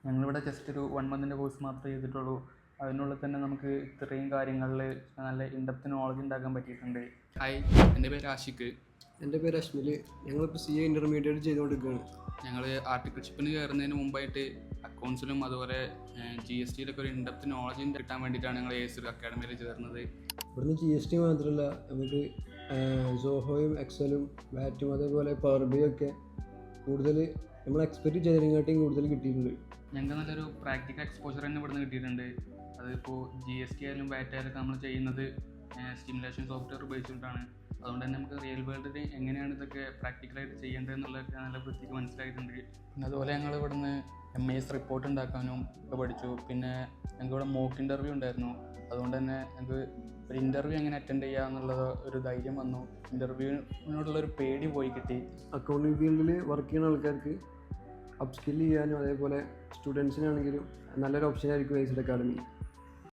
ഞങ്ങളിവിടെ ജസ്റ്റ് ഒരു 1 മന്തിൻ്റെ കോഴ്സ് മാത്രമേ ചെയ്തിട്ടുള്ളൂ. അതിനുള്ളിൽ തന്നെ നമുക്ക് ഇത്രയും കാര്യങ്ങളിൽ നല്ല ഇൻഡെപ്ത് നോളജ് ഉണ്ടാക്കാൻ പറ്റിയിട്ടുണ്ട്. ഹായ്, എൻ്റെ പേര് ആഷിഖ്. എൻ്റെ പേര് അശ്മിൽ. ഞങ്ങളിപ്പോൾ CA ഇൻ്റർമീഡിയറ്റ് ചെയ്തുകൊണ്ടിരിക്കുകയാണ്. ഞങ്ങൾ ആർട്ടിക്കൽഷിപ്പിന് കയറുന്നതിന് മുമ്പായിട്ട് അക്കൗണ്ട്സിലും അതുപോലെ GST ഒരു ഇൻഡെപ്ത് നോളജ് കിട്ടാൻ വേണ്ടിയിട്ടാണ് ഞങ്ങൾ ASR അക്കാഡമിയിൽ ചേർന്നത്. ഇവിടുന്ന് GST മാത്രമല്ല, നമുക്ക് സോഹോയും എക്സലും വാറ്റും അതേപോലെ പവർ ബി ഒക്കെ കൂടുതൽ നമ്മൾ എക്സ്പെക്റ്റ് ചെയ്തതിനെക്കാട്ടിയും കൂടുതൽ കിട്ടിയിട്ടുണ്ട്. ഞങ്ങൾക്ക് നല്ലൊരു പ്രാക്ടിക്കൽ എക്സ്പോഷർ തന്നെ ഇവിടുന്ന് കിട്ടിയിട്ടുണ്ട്. അതിപ്പോൾ GST ആയാലും വാറ്റ് ആയാലും നമ്മൾ ചെയ്യുന്നത് സ്റ്റിമുലേഷൻ സോഫ്റ്റ്വെയർ ഉപയോഗിച്ചിട്ടാണ്. അതുകൊണ്ട് തന്നെ നമുക്ക് റിയൽ വേൾഡിൽ എങ്ങനെയാണ് ഇതൊക്കെ പ്രാക്ടിക്കലായിട്ട് ചെയ്യേണ്ടത് എന്നുള്ളതൊക്കെ നല്ല വൃത്തിക്ക് മനസ്സിലായിട്ടുണ്ട്. പിന്നെ അതുപോലെ ഞങ്ങൾ ഇവിടുന്ന് MIS റിപ്പോർട്ട് ഉണ്ടാക്കാനും ഒക്കെ പഠിച്ചു. പിന്നെ ഞങ്ങൾക്ക് ഇവിടെ മോക്ക് ഇൻ്റർവ്യൂ ഉണ്ടായിരുന്നു. അതുകൊണ്ട് തന്നെ ഞങ്ങൾക്ക് ഒരു ഇൻ്റർവ്യൂ എങ്ങനെ അറ്റൻഡ് ചെയ്യുക എന്നുള്ളത് ഒരു ധൈര്യം വന്നു. ഇൻ്റർവ്യൂവിനോടുള്ളൊരു പേടി പോയി കിട്ടി. അക്കൗണ്ടിങ് ഫീൽഡിൽ വർക്ക് ചെയ്യുന്ന ആൾക്കാർക്ക് അപ്സ്കിൽ ചെയ്യാനും അതേപോലെ സ്റ്റുഡൻസിനാണെങ്കിലും നല്ലൊരു ഓപ്ഷനായിരിക്കും ASR അക്കാഡമി.